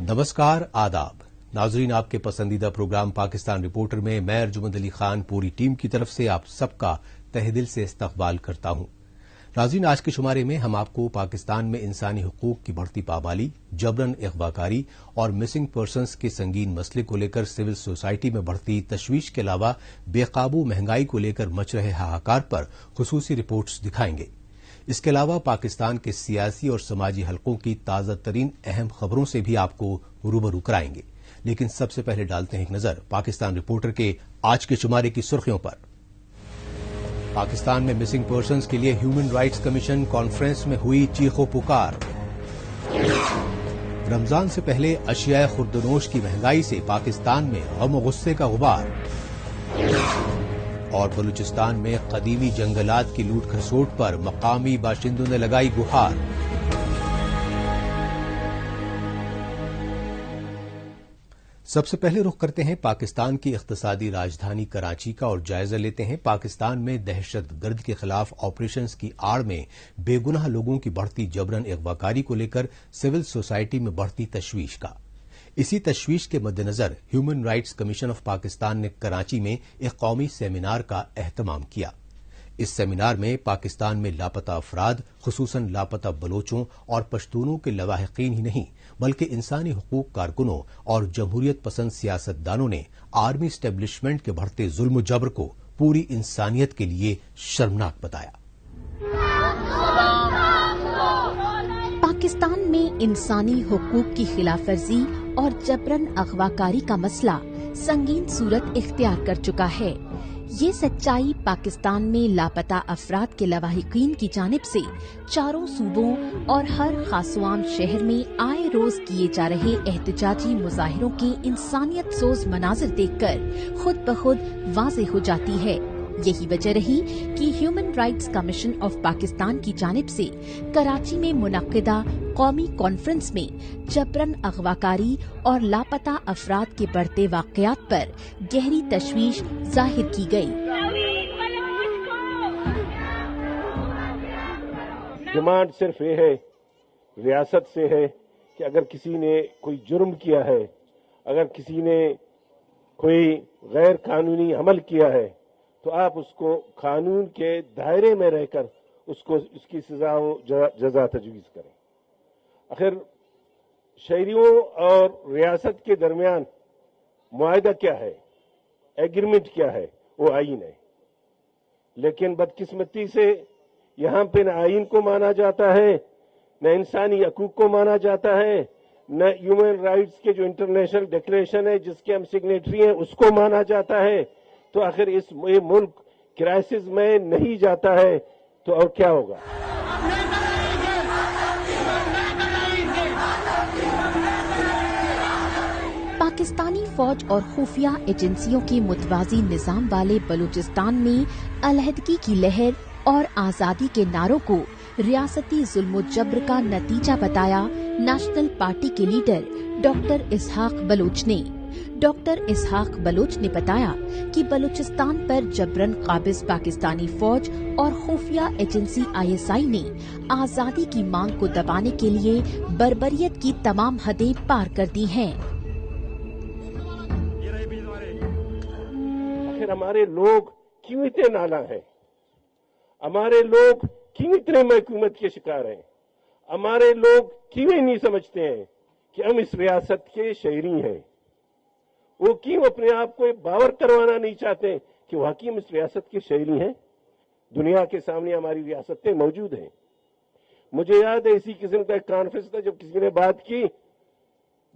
नमस्कार, आदाब नाजरीन, आपके पसंदीदा प्रोग्राम पाकिस्तान रिपोर्टर में मैं अर्जुमंद अली खान पूरी टीम की तरफ से आप सबका तहे दिल से इस्तकबाल करता हूं। नाजरीन, आज के शुमारे में हम आपको पाकिस्तान में इंसानी हुकूक की बढ़ती पामाली, जबरन अगवाकारी और मिसिंग पर्सन्स के संगीन मसले को लेकर सिविल सोसाइटी में बढ़ती तशवीश के अलावा बेकाबू महंगाई को लेकर मच रहे हाहाकार पर खुसूसी रिपोर्ट्स दिखाएंगे। इसके अलावा पाकिस्तान के सियासी और समाजी हलकों की ताजा तरीन अहम खबरों से भी आपको रूबरू कराएंगे। लेकिन सबसे पहले डालते हैं एक नजर पाकिस्तान रिपोर्टर के आज के शुमारे की सुर्खियों पर। पाकिस्तान में मिसिंग पर्सन्स के लिए ह्यूमन राइट्स कमीशन कॉन्फ्रेंस में हुई चीखो पुकार। रमजान से पहले अशियाए खुर्दनोश की महंगाई से पाकिस्तान में गम और गुस्से का गुबार। और बलूचिस्तान में कदीमी जंगलात की लूट खसोट पर मकामी बाशिंदों ने लगाई गुहार। सबसे पहले रुख करते हैं पाकिस्तान की इख्तिसादी राजधानी कराची का और जायजा लेते हैं पाकिस्तान में दहशतगर्द के खिलाफ ऑपरेशंस की आड़ में बेगुनाह लोगों की बढ़ती जबरन अगवाकारी को लेकर सिविल सोसाइटी में बढ़ती तशवीश का। इसी तशवीश के मद्देनजर human rights commission of Pakistan ने कराची में एक कौमी सेमिनार का एहतमाम किया। इस सेमिनार में पाकिस्तान में लापता अफराद, खुसूसन लापता बलोचों और पश्तूनों के लवाहिकीन ही नहीं बल्कि इंसानी हुकूक कारकुनों और जमहूरियत पसंद सियासतदानों ने आर्मी इस्टेब्लिशमेंट के बढ़ते जुल्म जबर को पूरी इंसानियत के लिए शर्मनाक बताया। पाकिस्तान में इंसानी हुकूक की खिलाफवर्जी और जबरन अगवाकारी का मसला संगीन सूरत इख्तियार कर चुका है। ये सच्चाई पाकिस्तान में लापता अफराद के लवाहिकीन की जानिब से चारों सूबों और हर खासवाम शहर में आए रोज किए जा रहे एहतजाजी मुजाहिरों के इंसानियत सोज मनाजिर देखकर खुद ब खुद वाज़ेह हो जाती है। यही वजह रही कि human rights commission of Pakistan की जानिब से कराची में मुनक्किदा कौमी कॉन्फ्रेंस में जबरन अगवाकारी और लापता अफराद के बढ़ते वाकयात पर गहरी तशवीश जाहिर की गई। डिमांड सिर्फ ये है, रियासत से है कि अगर किसी ने कोई जुर्म किया है, अगर किसी ने कोई गैर कानूनी अमल किया है तो आप उसको कानून के दायरे में रहकर उसको उसकी सजा जजा तजवीज करें। आखिर शहरियों और रियासत के दरमियान मुआहदा क्या है, एग्रीमेंट क्या है? वो आईन है। लेकिन बदकिस्मती से यहाँ पे न आईन को माना जाता है, न इंसानी हकूक को माना जाता है, न ह्यूमन राइट्स के जो इंटरनेशनल डिक्लेरेशन है जिसके हम सिग्नेटरी हैं उसको माना जाता है। तो आखिर ये मुल्क क्राइसिस में नहीं जाता है तो और क्या होगा? पाकिस्तानी फौज और खुफिया एजेंसियों के मुतवाजी निजाम वाले बलूचिस्तान में अलहदगी की लहर और आजादी के नारों को रियासती जुल्म जबर का नतीजा बताया नेशनल पार्टी के लीडर डॉक्टर इसहाक बलोच ने। डॉक्टर इसहाक बलोच ने बताया कि बलूचिस्तान पर जबरन काबिज पाकिस्तानी फौज और खुफिया एजेंसी ISI ने आजादी की मांग को दबाने के लिए बर्बरियत की तमाम हदें पार कर दी हैं। आखिर हमारे लोग क्यों इतने नाला हैं? हमारे लोग क्यों इतने महकूमत के शिकार हैं? हमारे लोग क्यों नहीं समझते हैं कि हम इस रियासत के शहरी हैं? वो क्यों अपने आप को बावर करवाना नहीं चाहते कि वाकई हम इस रियासत के शहरी हैं? दुनिया के सामने हमारी रियासतें मौजूद हैं। मुझे याद है इसी किस्म का एक कॉन्फ्रेंस था जब किसी ने बात की,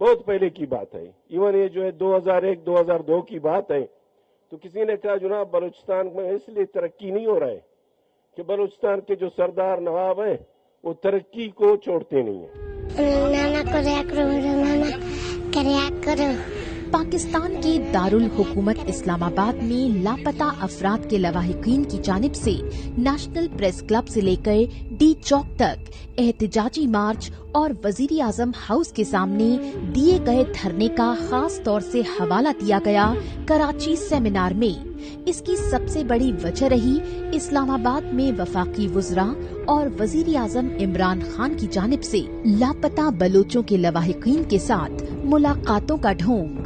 बहुत पहले की बात है, इवन ये जो है 2001-2002 की बात है, तो किसी ने कहा जनाब बलूचिस्तान में इसलिए तरक्की नहीं हो रहा है कि बलूचिस्तान के जो सरदार नवाब हैं वो तरक्की को छोड़ते नहीं है। नाना करो। पाकिस्तान के दारुल हुकूमत इस्लामाबाद में लापता अफराद के लवाहिकीन की जानिब से नेशनल प्रेस क्लब से लेकर डी चौक तक एहतजाजी मार्च और वजीर आजम हाउस के सामने दिए गए धरने का खास तौर से हवाला दिया गया कराची सेमिनार में। اس کی سب سے بڑی وجہ رہی اسلام آباد میں وفاقی وزراء اور وزیر اعظم عمران خان کی جانب سے لاپتہ بلوچوں کے لواحقین کے ساتھ ملاقاتوں کا ڈھونگ۔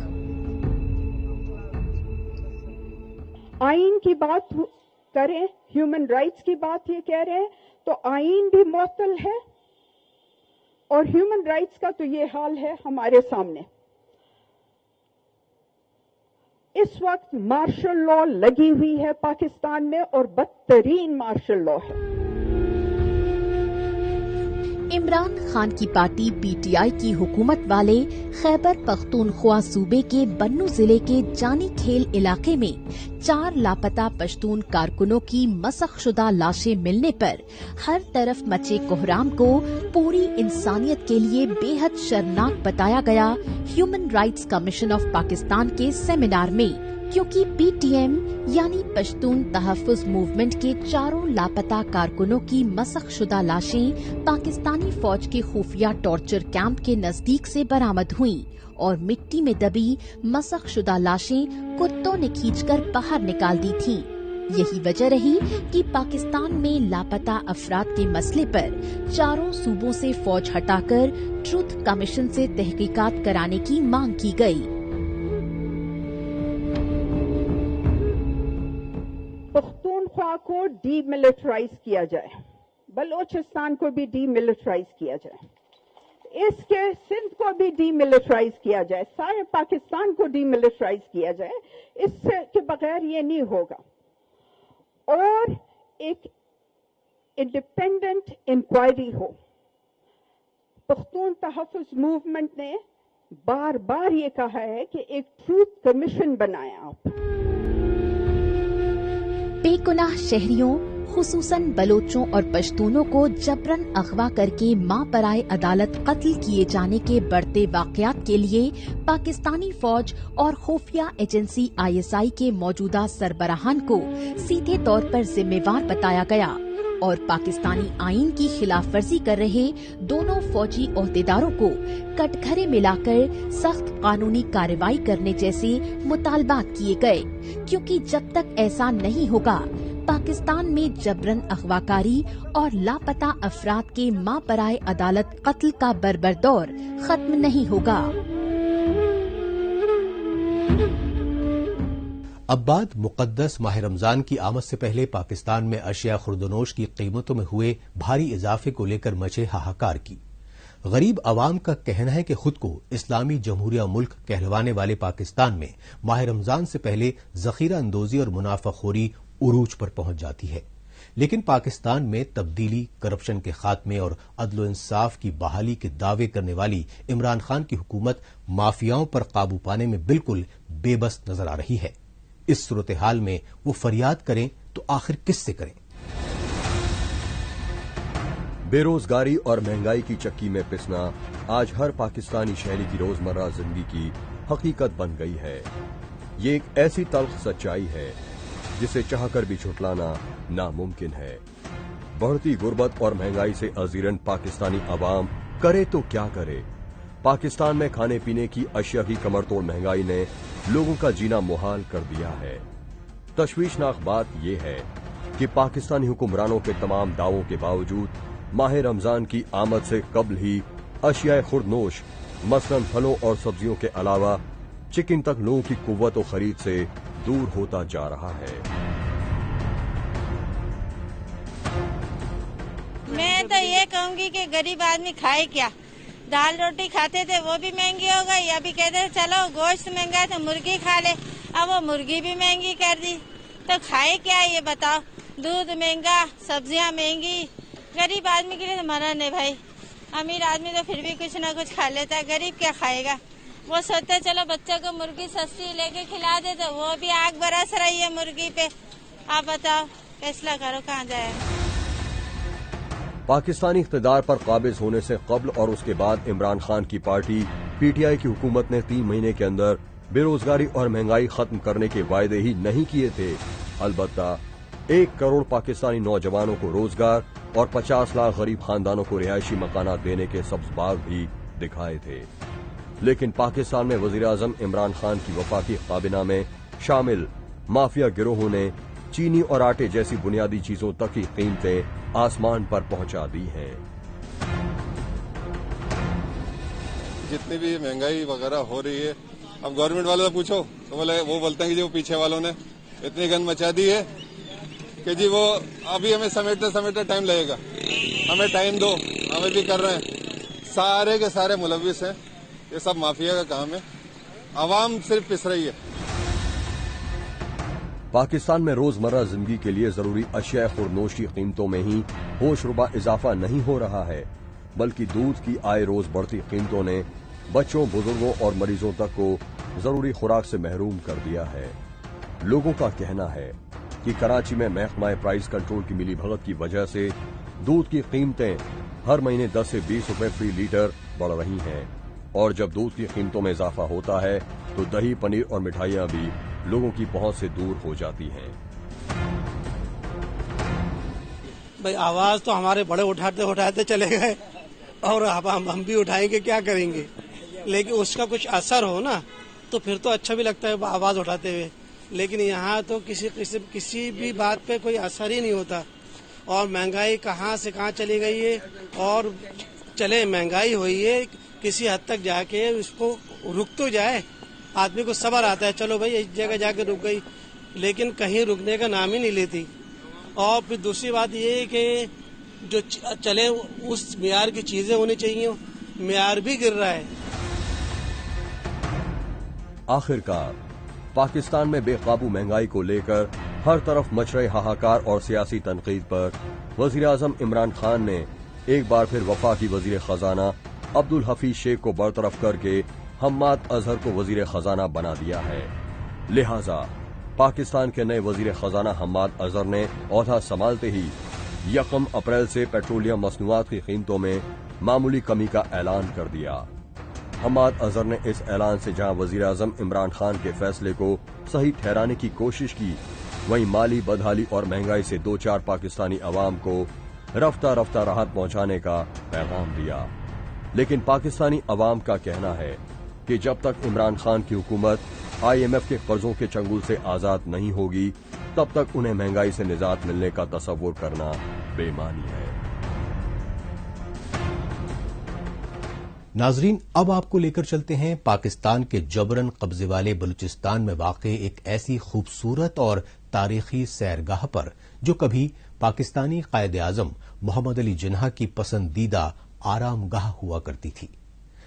آئین کی بات کریں، ہیومن رائٹس کی بات یہ کہہ رہے ہیں تو آئین بھی معطل ہے اور ہیومن رائٹس کا تو یہ حال ہے ہمارے سامنے۔ اس وقت مارشل لا لگی ہوئی ہے پاکستان میں اور بدترین مارشل لا ہے۔ عمران خان کی پارٹی پی ٹی آئی کی حکومت والے خیبر پختونخوا صوبے کے بنو ضلع کے جانی کھیل علاقے میں 4 لاپتہ پشتون کارکنوں کی مسخ شدہ لاشیں ملنے پر ہر طرف مچے کوہرام کو پوری انسانیت کے لیے بے حد شرمناک بتایا گیا human rights commission of Pakistan کے سیمینار میں، کیونکہ پی ٹی ایم یعنی پشتون تحفظ موومنٹ کے 4 لاپتہ کارکنوں کی مسخ شدہ لاشیں پاکستانی فوج کے خفیہ ٹارچر کیمپ کے نزدیک سے برآمد ہوئیں اور مٹی میں دبی مسخ شدہ لاشیں کتوں نے کھینچ کر باہر نکال دی تھیں۔ یہی وجہ رہی کہ پاکستان میں لاپتہ افراد کے مسئلے پر 4 صوبوں سے فوج ہٹا کر ٹروتھ کمیشن سے تحقیقات کرانے کی مانگ کی گئی۔ پختونخوا کو ڈی ملٹرائز کیا جائے، بلوچستان کو بھی ڈی ملٹرائز کیا جائے، اس کے سندھ کو بھی ڈی ملٹرائز کیا جائے، سارے پاکستان کو ڈی ملٹرائز کیا جائے، اس سے کے بغیر یہ نہیں ہوگا۔ اور ایک انڈیپینڈنٹ انکوائری ہو۔ پختون تحفظ موومنٹ نے بار بار یہ کہا ہے کہ ایک ٹروتھ کمیشن بنائیں آپ۔ بے گناہ شہریوں خصوصاً بلوچوں اور پشتونوں کو جبراً اغوا کر کے ماں برائے عدالت قتل کیے جانے کے بڑھتے واقعات کے لیے پاکستانی فوج اور خفیہ ایجنسی ISI کے موجودہ سربراہان کو سیدھے طور پر ذمہ وار بتایا گیا اور پاکستانی آئین کی خلاف ورزی کر رہے دونوں فوجی عہدیداروں کو کٹگھرے ملا کر سخت قانونی کارروائی کرنے جیسے مطالبات کیے گئے، کیونکہ جب تک ایسا نہیں ہوگا پاکستان میں جبراً اغوا کاری اور لاپتہ افراد کے ماں برائے عدالت قتل کا بربر دور ختم نہیں ہوگا۔ اب بات مقدس ماہ رمضان کی آمد سے پہلے پاکستان میں اشیاء خوردونوش کی قیمتوں میں ہوئے بھاری اضافے کو لے کر مچے ہاہاکار کی۔ غریب عوام کا کہنا ہے کہ خود کو اسلامی جمہوریہ ملک کہلوانے والے پاکستان میں ماہ رمضان سے پہلے ذخیرہ اندوزی اور منافع خوری عروج پر پہنچ جاتی ہے، لیکن پاکستان میں تبدیلی، کرپشن کے خاتمے اور عدل و انصاف کی بحالی کے دعوے کرنے والی عمران خان کی حکومت مافیاؤں پر قابو پانے میں بالکل بے بس نظر آ رہی ہے۔ اس صورتحال میں وہ فریاد کریں تو آخر کس سے کریں؟ بے روزگاری اور مہنگائی کی چکی میں پسنا آج ہر پاکستانی شہری کی روزمرہ زندگی کی حقیقت بن گئی ہے۔ یہ ایک ایسی تلخ سچائی ہے جسے چاہ کر بھی چھٹلانا ناممکن ہے۔ بڑھتی غربت اور مہنگائی سے ازیرن پاکستانی عوام کرے تو کیا کرے۔ پاکستان میں کھانے پینے کی اشیاء کی کمر توڑ مہنگائی نے لوگوں کا جینا محال کر دیا ہے۔ تشویشناک بات یہ ہے کہ پاکستانی حکمرانوں کے تمام دعووں کے باوجود ماہ رمضان کی آمد سے قبل ہی اشیاء خوردنوش مثلاً پھلوں اور سبزیوں کے علاوہ چکن تک لوگوں کی قوت و خرید سے دور ہوتا جا رہا ہے۔ میں تو یہ کہوں گی کہ غریب آدمی کھائے کیا؟ دال روٹی کھاتے تھے وہ بھی مہنگی ہو گئی، ابھی کہتے ہیں چلو گوشت مہنگا ہے تو مرغی کھا لے، اب وہ مرغی بھی مہنگی کر دی، تو کھائے کیا یہ بتاؤ؟ دودھ مہنگا، سبزیاں مہنگی، غریب آدمی کے لیے تو مرن ہے بھائی۔ امیر آدمی تو پھر بھی کچھ نہ کچھ کھا لیتا ہے، غریب کیا کھائے گا؟ وہ سوچتے چلو بچوں کو مرغی سستی لے کے کھلا دے تو وہ بھی آگ برس رہی ہے مرغی پہ، آپ بتاؤ فیصلہ کرو کہاں جائے۔ پاکستانی اقتدار پر قابض ہونے سے قبل اور اس کے بعد عمران خان کی پارٹی پی ٹی آئی کی حکومت نے 3 مہینے کے اندر بے روزگاری اور مہنگائی ختم کرنے کے وعدے ہی نہیں کیے تھے، البتہ 1 کروڑ پاکستانی نوجوانوں کو روزگار اور 50 لاکھ غریب خاندانوں کو رہائشی مکانات دینے کے سبز باغ بھی دکھائے تھے۔ لیکن پاکستان میں وزیر اعظم عمران خان کی وفاقی کابینہ میں شامل माफिया गिरोहों ने चीनी और आटे जैसी बुनियादी चीजों तक की कीमतें आसमान पर पहुंचा दी हैं। जितनी भी महंगाई वगैरह हो रही है, अब गवर्नमेंट वालों से पूछो तो वो बोलते हैं कि जो पीछे वालों ने इतनी गंद मचा दी है कि जी वो अभी हमें समेटते समेटते टाइम लगेगा, हमें टाइम दो, हमें भी कर रहे हैं। सारे के सारे मुलविस हैं, ये सब माफिया का काम है, आवाम सिर्फ पिस रही है। पाकिस्तान में रोजमर्रा जिंदगी के लिए जरूरी अशिया खुरनोश की कीमतों में ही होशरुबा इजाफा नहीं हो रहा है, बल्कि दूध की आए रोज बढ़ती कीमतों ने बच्चों, बुजुर्गों और मरीजों तक को जरूरी खुराक से महरूम कर दिया है। लोगों का कहना है कि कराची में महकमा प्राइस कंट्रोल की मिलीभगत की वजह से दूध की कीमतें हर महीने 10 से 20 रुपए फी लीटर बढ़ रही हैं, और जब दूध की कीमतों में इजाफा होता है तो दही, पनीर और मिठाइयां भी लोगों की पहुंच से दूर हो जाती हैं। भाई आवाज तो हमारे बड़े उठाते उठाते चले गए, और अब हम भी उठाएंगे, क्या करेंगे, लेकिन उसका कुछ असर हो ना तो फिर तो अच्छा भी लगता है आवाज उठाते हुए। लेकिन यहाँ तो किसी भी बात पे कोई असर ही नहीं होता, और महंगाई कहाँ से कहाँ चली गई है। और चले महंगाई हुई है, किसी हद तक जाके उसको रुक तो जाए, आदमी को सब्र आता है, चलो भाई इस जगह जाके रुक गई, लेकिन कहीं रुकने का नाम ही नहीं लेती। और फिर दूसरी बात ये है कि जो चले उस मियार की चीजें होनी चाहिए, मियार भी गिर रहा है। आखिरकार पाकिस्तान में बेकाबू महंगाई को लेकर हर तरफ मच रहे हाहाकार और सियासी तनकीद पर वजीर आजम इमरान खान ने एक बार फिर वफाकी वजीर खजाना अब्दुल हफीज शेख को बरतरफ करके हम्माद अजहर को वजीर खजाना बना दिया है। लिहाजा पाकिस्तान के नए वजीर खजाना हम्माद अजहर ने ओहदा संभालते ही 1 अप्रैल से पेट्रोलियम मसनूआत की कीमतों में मामूली कमी का ऐलान कर दिया। हम्माद अजहर ने इस ऐलान से जहां वजीर आजम इमरान खान के फैसले को सही ठहराने की कोशिश की, वहीं माली बदहाली और महंगाई से 2-4 पाकिस्तानी अवाम को रफ्ता रफ्ता राहत पहुंचाने का पैगाम दिया। लेकिन पाकिस्तानी अवाम का कहना है कि जब तक इमरान खान की हुकूमत IMF के कर्जों के चंगुल से आजाद नहीं होगी, तब तक उन्हें महंगाई से निजात मिलने का तसव्वुर करना बेमानी है। नाजरीन, अब आपको लेकर चलते हैं पाकिस्तान के जबरन कब्जे वाले बलूचिस्तान में वाक़े एक ऐसी खूबसूरत और तारीखी सैरगाह पर जो कभी पाकिस्तानी कायदे आजम मोहम्मद अली जिन्ना की पसंदीदा आरामगाह हुआ करती थी।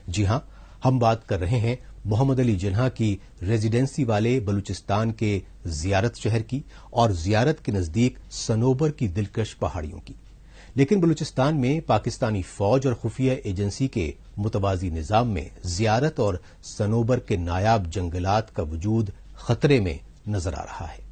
जी हां, हम बात कर रहे हैं मोहम्मद अली जिन्ना की रेजिडेंसी वाले बलूचिस्तान के जियारत शहर की और जियारत के नजदीक सनोबर की दिलकश पहाड़ियों की। लेकिन बलूचिस्तान में पाकिस्तानी फौज और खुफिया एजेंसी के मुतवाजी निजाम में जियारत और सनोबर के नायाब जंगलात का वजूद खतरे में नजर आ रहा है।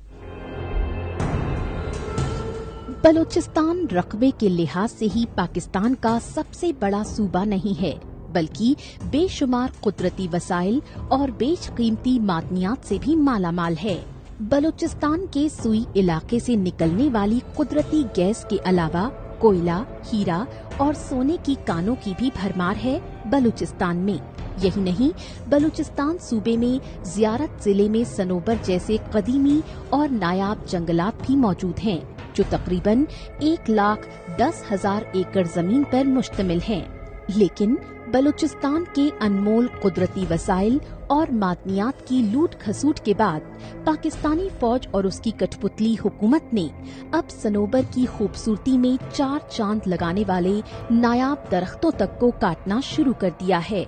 बलूचिस्तान रकबे के लिहाज से ही पाकिस्तान का सबसे बड़ा सूबा नहीं है, बल्कि बेशुमार कुदरती वसाइल और बेशकीमती मादनियात से भी मालामाल है। बलूचिस्तान के सुई इलाके से निकलने वाली कुदरती गैस के अलावा कोयला, हीरा और सोने की कानों की भी भरमार है बलूचिस्तान में। यही नहीं, बलूचिस्तान सूबे में जियारत जिले में सनोबर जैसे कदीमी और नायाब जंगलात भी मौजूद हैं, जो तकरीबन 1,10,000 एकड़ जमीन पर मुश्तमिल हैं। लेकिन बलूचिस्तान के अनमोल कुदरती वसाइल और मादनियात की लूट खसूट के बाद पाकिस्तानी फौज और उसकी कठपुतली हुकूमत ने अब सनोबर की खूबसूरती में 4 चांद लगाने वाले नायाब दरख्तों तक को काटना शुरू कर दिया है।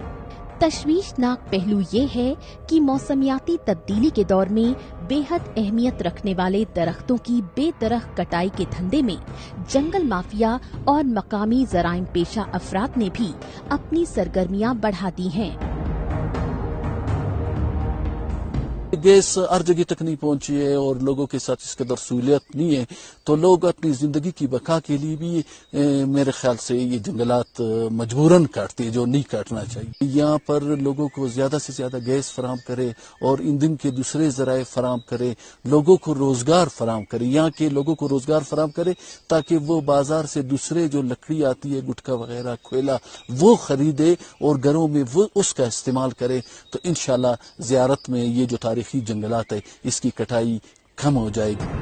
तशवीशनाक पहलू ये है कि मौसमियाती तब्दीली के दौर में बेहद अहमियत रखने वाले दरख्तों की बेदरख कटाई के धंधे में जंगल माफिया और मकामी जराइम पेशा अफराद ने भी अपनी सरगर्मियां बढ़ा दी हैं। गैस हर जगह तक नहीं पहुंची है और लोगों के साथ इसके अंदर सहूलियत नहीं है, तो लोग अपनी जिंदगी की बका के लिए भी मेरे ख्याल से ये जंगलात मजबूरन काटते हैं, जो नहीं काटना चाहिए। यहाँ पर लोगों को ज्यादा से ज्यादा गैस फराम करे और ईंधन के दूसरे जराए फराम करे, लोगों को रोजगार फराम करे, यहाँ के लोगों को रोजगार फराम करे ताकि वो बाजार से दूसरे जो लकड़ी आती है, गुटखा वगैरह, कोयला, वो खरीदे और घरों में वो उसका इस्तेमाल करे। तो इंशाल्लाह जियारत में ये जो तारीखी जंगलात है इसकी कटाई कम हो जाएगी।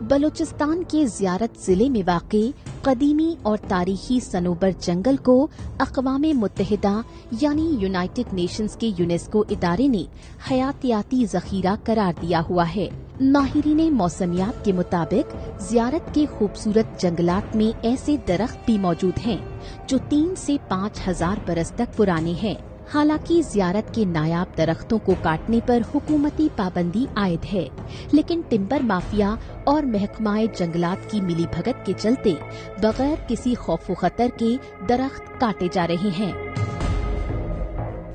बलूचिस्तान के ज़ियारत जिले में वाक़े कदीमी और तारीखी सनोबर जंगल को अक़वाम मुत्तहिदा यानी यूनाइटेड नेशंस के यूनेस्को इदारे ने हयातियाती ज़ख़ीरा करार दिया हुआ है। माहिरीन मौसमियात के मुताबिक ज़ियारत के खूबसूरत जंगलात में ऐसे दरख्त भी मौजूद हैं जो 3 से 5,000 बरस तक पुराने हैं। हालांकि ज़ियारत के नायाब दरख्तों को काटने पर हुकूमती पाबंदी आयद है, लेकिन टिम्बर माफिया और महकमाए जंगलात की मिलीभगत के चलते बगैर किसी खौफ खतर के दरख्त काटे जा रहे हैं।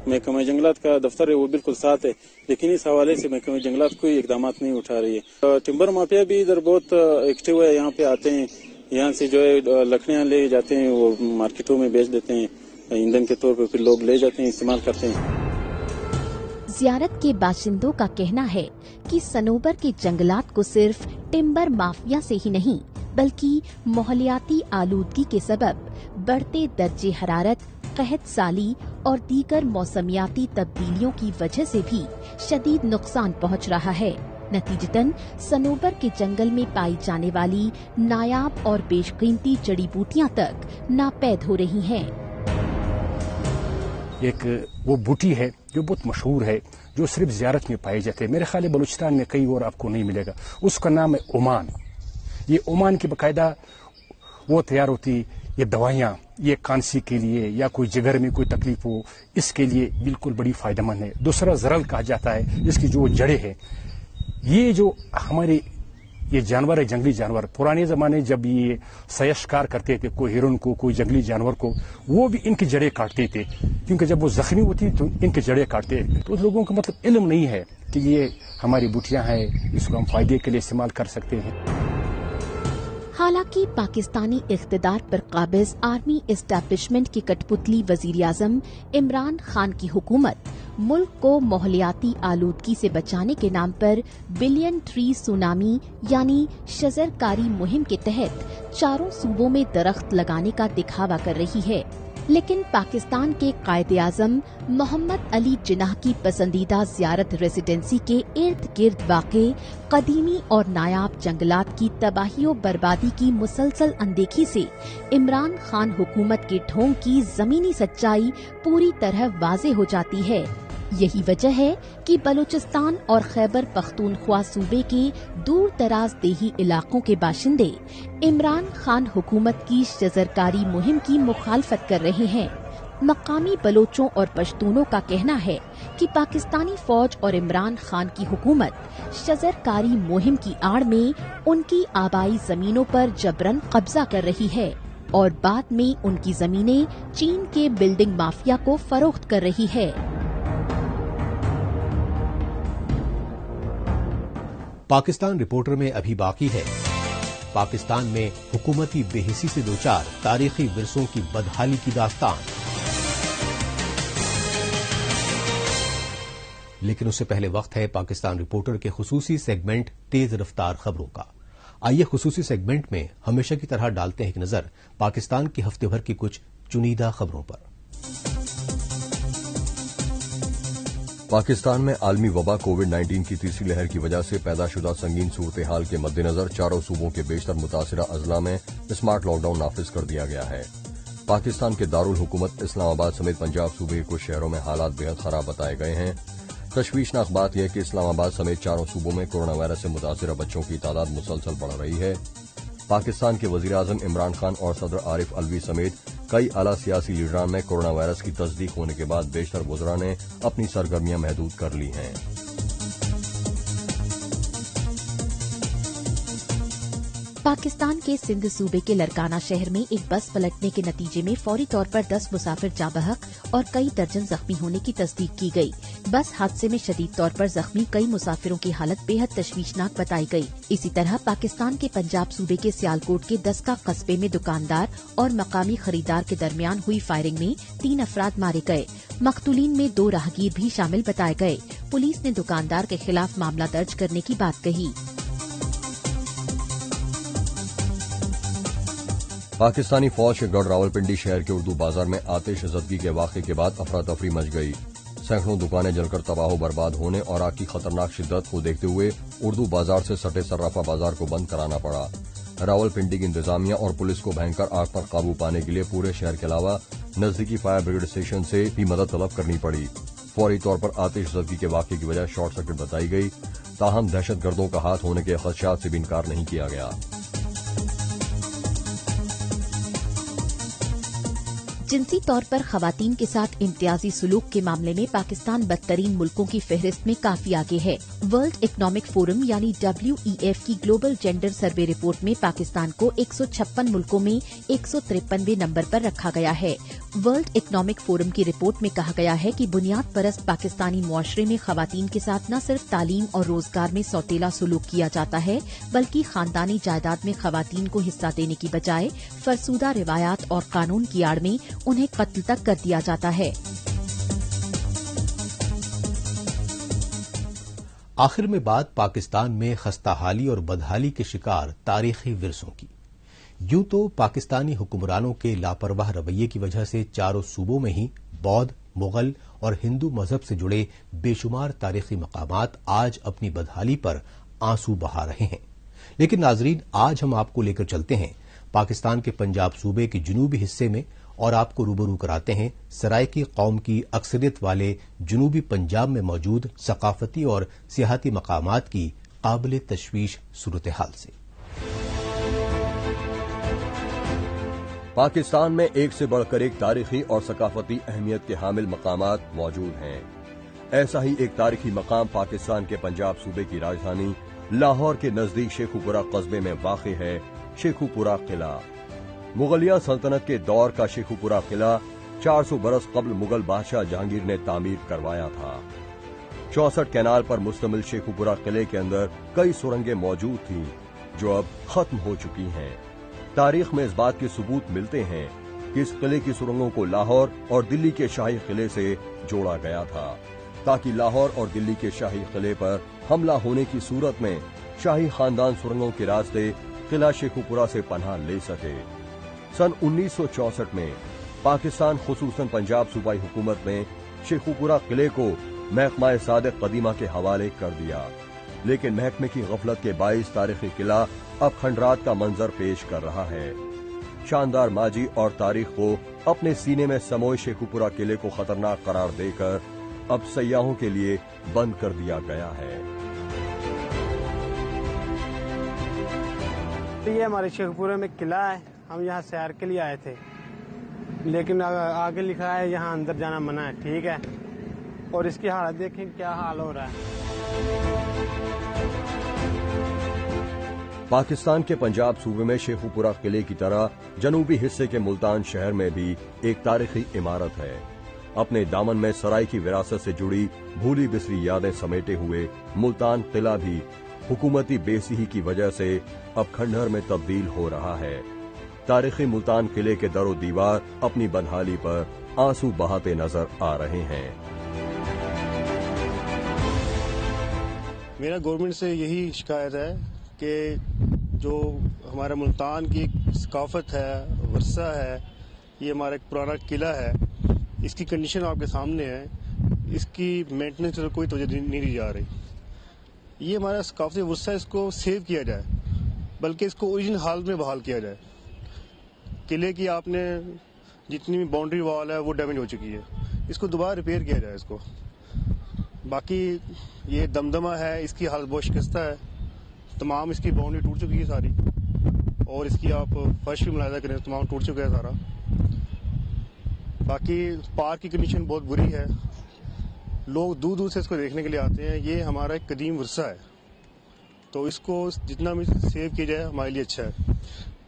महकमा जंगलात का दफ्तर है वो बिल्कुल साथ है, लेकिन इस हवाले से महकमा जंगलात कोई इकदाम नहीं उठा रही है। टिम्बर माफिया भी इधर बहुत एक्टिव है, यहाँ पे आते हैं, यहाँ से जो है लकड़ियाँ ले जाते हैं, वो मार्केटों में बेच देते हैं ईंधन के तौर पर, फिर लोग ले जाते हैं, इस्तेमाल करते हैं। ज़ियारत के बाशिंदों का कहना है कि सनोबर के जंगलात को सिर्फ टिम्बर माफिया से ही नहीं बल्कि माहौलियाती आलूदगी के सबब बढ़ते दर्जे हरारत, कहत साली और दीगर मौसमियाती तब्दीलियों की वजह से भी शदीद नुकसान पहुँच रहा है। नतीजतन सनोबर के जंगल में पाई जाने वाली नायाब और बेशकीमती जड़ी बूटियाँ तक नापैद हो रही हैं। एक वो बूटी है जो बहुत मशहूर है, जो सिर्फ ज़ियारत में पाए जाते हैं। मेरे ख्याल है बलूचिस्तान में कहीं और आपको नहीं मिलेगा। उसका नाम है ओमान। ये ओमान की बाकायदा वो तैयार होती ये दवाइयाँ, ये कांसी के लिए या कोई जिगर में कोई तकलीफ हो, इसके लिए बिल्कुल बड़ी फायदेमंद है। दूसरा ज़रल कहा जाता है, इसकी जो जड़ें हैं, ये जो हमारे ये जानवर है, जंगली जानवर, पुराने जमाने जब ये शिकार करते थे कोई हिरन को, कोई जंगली जानवर को, वो भी इनकी जड़ें काटते थे, क्योंकि जब वो जख्मी होती तो इनकी जड़ें काटते। तो लोगों को मतलब इल्म नहीं है कि ये हमारी बूटियां हैं, इसको हम फायदे के लिए इस्तेमाल कर सकते हैं। हालांकि पाकिस्तानी इख्तिदार पर काबिज आर्मी एस्टैब्लिशमेंट की कठपुतली वजीर-ए-आज़म इमरान खान की हुकूमत मुल्क को माहौलियाती आलूदगी से बचाने के नाम पर बिलियन ट्री सुनामी यानी शजरकारी मुहिम के तहत चारों सूबों में दरख्त लगाने का दिखावा कर रही है। लेकिन पाकिस्तान के कायदे-आज़म मोहम्मद अली जिन्नाह की पसंदीदा ज़ियारत रेजिडेंसी के इर्द गिर्द वाक़े कदीमी और नायाब जंगलात की तबाही और बर्बादी की मुसलसल अनदेखी से इमरान खान हुकूमत के ढोंग की ज़मीनी सच्चाई पूरी तरह वाज़े हो जाती है। यही वजह है कि बलूचिस्तान और खैबर पख्तूनख्वा सूबे के दूर दराज देही इलाकों के बाशिंदे इमरान खान हुकूमत की शजरकारी मुहिम की मुखालफत कर रहे हैं। मकामी बलोचों और पश्तूनों का कहना है कि पाकिस्तानी फौज और इमरान खान की हुकूमत शजरकारी मुहिम की आड़ में उनकी आबाई जमीनों पर जबरन कब्जा कर रही है और बाद में उनकी जमीनें चीन के बिल्डिंग माफिया को फरोख्त कर रही है। पाकिस्तान रिपोर्टर में अभी बाकी है पाकिस्तान में हुकूमती बेहिसी से दो चार तारीखी विरसों की बदहाली की दास्तान। लेकिन उससे पहले वक्त है पाकिस्तान रिपोर्टर के खुसूसी सेगमेंट तेज रफ्तार खबरों का। आइए खुसूसी सेगमेंट में हमेशा की तरह डालते हैं एक नजर पाकिस्तान की हफ्ते भर की कुछ चुनिंदा खबरों पर। पाकिस्तान में आलमी वबा कोविड-19 की तीसरी लहर की वजह से पैदाशुदा संगीन सूरत हाल के मद्देनजर चारों सूबों के बेशतर मुतासिरा अजला में स्मार्ट लॉकडाउन नाफिज कर दिया गया है। पाकिस्तान के दारुल हुकूमत इस्लामाबाद समेत पंजाब सूबे के कुछ शहरों में हालात बेहद खराब बताए गए हैं। तशवीशनाक बात यह कि इस्लामाबाद समेत चारों सूबों में कोरोना वायरस से मुतासिरा बच्चों की तादाद मुसलसल बढ़ रही है। पाकिस्तान के वजीर-ए-आज़म इमरान खान और सदर आरिफ अलवी समेत कई आला सियासी लीडरान में कोरोना वायरस की तस्दीक होने के बाद बेशतर वज़रा ने अपनी सरगर्मियां महदूद कर ली हैं। पाकिस्तान के सिंध सूबे के लरकाना शहर में एक बस पलटने के नतीजे में फौरी तौर पर 10 मुसाफिर जाँ बहक और कई दर्जन जख्मी होने की तस्दीक की गई। बस हादसे में शदीद तौर पर जख्मी कई मुसाफिरों की हालत बेहद तशवीशनाक बताई गई। इसी तरह पाकिस्तान के पंजाब सूबे के सियालकोट के दस्का कस्बे में दुकानदार और मकामी खरीदार के दरमियान हुई फायरिंग में 3 अफराद मारे गए। मकतूलीन में 2 राहगीर भी शामिल बताए गए। पुलिस ने दुकानदार के खिलाफ मामला दर्ज करने की बात कही। पाकिस्तानी फौज के गढ़ रावलपिंडी शहर के उर्दू बाजार में आतिश ज़दगी के वाक़े के बाद अफरा तफरी मच गई। सैकड़ों दुकानें जलकर तबाह बर्बाद होने और आग की खतरनाक शिद्दत को देखते हुए उर्दू बाजार से सटे सर्राफा बाजार को बंद कराना पड़ा। रावलपिंडी की इंतजामिया और पुलिस को भयंकर आग पर काबू पाने के लिए पूरे शहर के अलावा नजदीकी फायर ब्रिगेड स्टेशन से भी मदद तलब करनी पड़ी। फौरी तौर पर आतिशज़दी के वाक़े की वजह शॉर्ट सर्किट बताई गई, ताहम दहशतगर्दों का हाथ होने के खदशात से भी इनकार नहीं किया गया। जिनसी तौर पर खवातीन के साथ इम्तियाजी सुलूक के मामले में पाकिस्तान बदतरीन मुल्कों की फहरिस्त में काफी आगे है। वर्ल्ड इकोनॉमिक फोरम यानी WEF की ग्लोबल जेंडर सर्वे रिपोर्ट में पाकिस्तान को 156 मुल्कों में 153वें नंबर पर रखा गया है। वर्ल्ड इकोनॉमिक फोरम की रिपोर्ट में कहा गया है कि बुनियाद परस्त पाकिस्तानी मुआशरे में खवातीन के साथ न सिर्फ तालीम और रोजगार में सौतेला सुलूक किया जाता है, बल्कि खानदानी जायदाद में खवातीन को हिस्सा देने की बजाय फरसूदा रिवायात और कानून की आड़ में उन्हें कत्ल तक कर दिया जाता है। आखिर में बात पाकिस्तान में खस्ताहाली और बदहाली के शिकार तारीखी विरसों की। यूं तो पाकिस्तानी हुक्मरानों के लापरवाह रवैये की वजह से चारों सूबों में ही बौद्ध, मुगल और हिंदू मजहब से जुड़े बेशुमार तारीखी मकामात आज अपनी बदहाली पर आंसू बहा रहे हैं। लेकिन नाजरीन, आज हम आपको लेकर चलते हैं पाकिस्तान के पंजाब सूबे के जनूबी हिस्से में और आपको रूबरू कराते हैं सराइकी कौम की अक्सरियत वाले जनूबी पंजाब में मौजूद सकाफती और सियाहती मकामात की काबिल तशवीश सूरत हाल से। पाकिस्तान में एक से बढ़कर एक तारीखी और सकाफती अहमियत के हामिल मकामात मौजूद हैं। ऐसा ही एक तारीखी मकाम पाकिस्तान के पंजाब सूबे की राजधानी लाहौर के नजदीक शेखुपुरा कस्बे में वाक़ है शेखुपुरा किला। मुगलिया सल्तनत के दौर का शेखुपुरा किला 400 बरस कबल मुगल बादशाह जहांगीर ने तामीर करवाया था। 64 कैनाल पर मुश्तमिल शेखुपुरा किले के अंदर कई सुरंगें मौजूद थीं, जो अब खत्म हो चुकी हैं। तारीख में इस बात के सबूत मिलते हैं कि इस किले की सुरंगों को लाहौर और दिल्ली के शाही किले से जोड़ा गया था, ताकि लाहौर और दिल्ली के शाही किले पर हमला होने की सूरत में शाही खानदान सुरंगों के रास्ते किला शेखुपुरा से पनाह ले सके। सन 1964 में पाकिस्तान खुसूसन पंजाब सूबाई हुकूमत ने शेखुपुरा किले को महकमा सादिक कदीमा के हवाले कर दिया, लेकिन महकमे की गफलत के बाइस तारीखी किला अब खंडरात का मंजर पेश कर रहा है। शानदार माजी और तारीख को अपने सीने में समोए शेखुपुरा किले को खतरनाक करार देकर अब सयाहों के लिए बंद कर दिया गया है। ये हमारे शेखपुरा में किला है, हम यहाँ सैर के लिए आए थे, लेकिन आगे लिखा है यहाँ अंदर जाना मना है। ठीक है, और इसकी हालत देखें क्या हाल हो रहा है। पाकिस्तान के पंजाब सूबे में शेखुपुरा किले की तरह जनूबी हिस्से के मुल्तान शहर में भी एक तारीखी इमारत है। अपने दामन में सराय की विरासत से जुड़ी भूली बिसरी यादें समेटे हुए मुल्तान किला भी हुकूमती बेसिही की वजह से अब खंडहर में तब्दील हो रहा है। तारीखी मुल्तान किले के दरो दीवार अपनी बदहाली पर आंसू बहाते नजर आ रहे हैं। मेरा गवर्नमेंट से यही शिकायत है कि जो हमारा मुल्तान की सकाफत है, वर्सा है, ये हमारा एक पुराना किला है, इसकी कंडीशन आपके सामने है। इसकी मेंटेनेंस पर कोई तवज्जो नहीं दी जा रही। ये हमारा सकाफती वर्सा, इसको सेव किया जाए, बल्कि इसको ओरिजिनल हाल में बहाल किया जाए। किले की आपने जितनी भी बाउंड्री वॉल है वो डैमेज हो चुकी है, इसको दोबारा रिपेयर किया जाए इसको। बाकी ये दमदमा है, इसकी हालत बहुत शिकस्ता है, तमाम इसकी बाउंड्री टूट चुकी है सारी, और इसकी आप फर्श भी मुलाहिजा करें तमाम टूट चुका है सारा। बाकी पार्क की कंडीशन बहुत बुरी है, लोग दूर दूर से इसको देखने के लिए आते हैं। ये हमारा एक कदीम वर्सा है, तो इसको जितना भी सेव किया जाए हमारे लिए अच्छा है।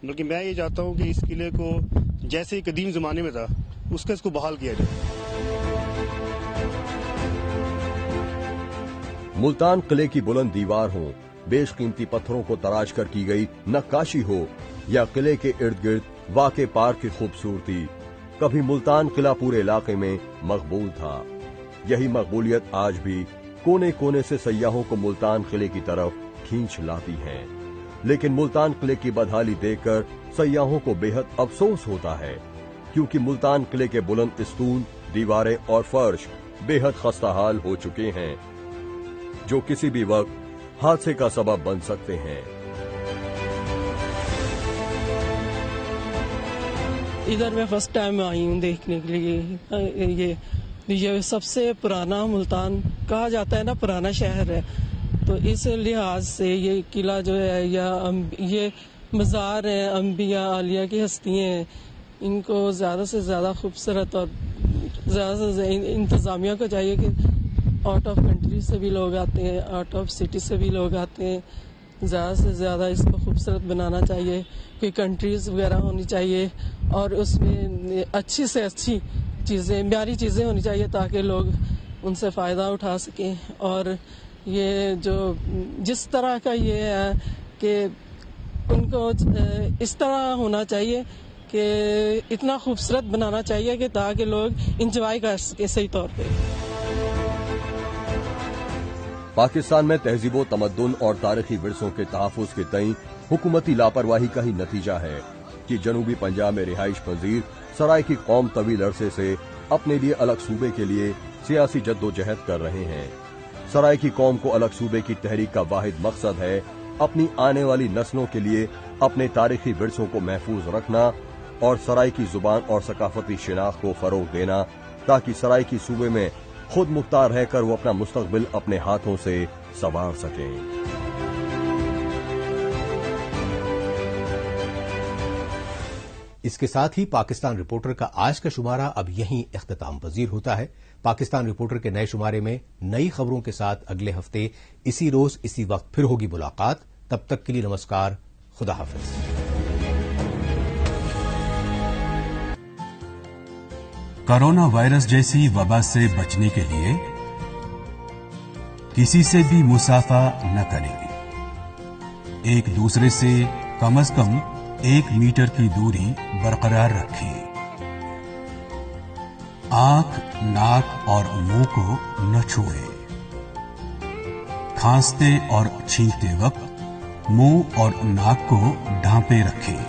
बल्कि मैं ये चाहता हूँ कि इस किले को जैसे कदीम जमाने में था उसका इसको बहाल किया जाए। मुल्तान किले की बुलंद दीवार हो, बेशकीमती पत्थरों को तराश कर की गई नक्काशी हो, या किले के इर्द गिर्द वाक़े पार्क की खूबसूरती, कभी मुल्तान किला पूरे इलाके में मकबूल था। यही मकबूलियत आज भी कोने कोने से सयाहों को मुल्तान किले की तरफ खींच लाती है। लेकिन मुल्तान किले की बदहाली देखकर सयाहों को बेहद अफसोस होता है, क्योंकि मुल्तान किले के बुलंद स्तून, दीवारें और फर्श बेहद खस्ताहाल हो चुके हैं, जो किसी भी वक्त हादसे का सबब बन सकते हैं। इधर मैं फर्स्ट टाइम आई हूँ देखने के लिए। ये सबसे पुराना मुल्तान कहा जाता है ना, पुराना शहर है, तो इस लिहाज से ये किला जो है या ये मज़ार है अम्बिया आलिया की हस्तियाँ हैं, इनको ज़्यादा से ज़्यादा खूबसूरत और ज़्यादा से इंतज़ामिया को चाहिए कि आउट ऑफ कंट्री से भी लोग आते हैं, आउट ऑफ सिटी से भी लोग आते हैं, ज़्यादा से ज़्यादा इसको खूबसूरत बनाना चाहिए। कोई कंट्रीज़ वगैरह होनी चाहिए और उसमें अच्छी से अच्छी चीज़ें, म्यारी चीज़ें होनी चाहिए ताकि लोग उनसे फ़ायदा उठा सकें। और ये जो जिस तरह का ये है कि उनको इस तरह होना चाहिए कि इतना खूबसूरत बनाना चाहिए कि ताकि लोग इंजॉय कर सके सही तौर पे। पाकिस्तान में तहजीबो तमद्दुन और तारीखी विरसों के तहफ़्फ़ुज़ के तई हुकूमती लापरवाही का ही नतीजा है कि जनूबी पंजाब में रिहाइश पजीर सराइकी कौम तवील अरसे से अपने लिए अलग सूबे के लिए सियासी जद्दोजहद कर रहे हैं। सराइकी कौम को अलग सूबे की तहरीक का वाहिद मकसद है अपनी आने वाली नस्लों के लिए अपने तारीखी विरसों को महफूज रखना और सराइकी जुबान और सकाफती शिनाख्त को फरोग देना, ताकि सराइकी सूबे में खुद मुख्तार रहकर वो अपना मुस्तकबिल अपने हाथों से संवार सकें। इसके साथ ही पाकिस्तान रिपोर्टर का आज का शुमारा अब यहीं इख्तिताम पजीर होता है। पाकिस्तान रिपोर्टर के नए शुमारे में नई खबरों के साथ अगले हफ्ते इसी रोज इसी वक्त फिर होगी मुलाकात। तब तक के लिए नमस्कार, खुदा हाफिज। कोरोना वायरस जैसी वबा से बचने के लिए किसी से भी मुसाफा न करें। एक दूसरे से कम से कम 1 मीटर की दूरी बरकरार रखें। आंख, नाक और मुंह को न छुएं। खांसते और छींकते वक्त मुंह और नाक को ढांपे रखें।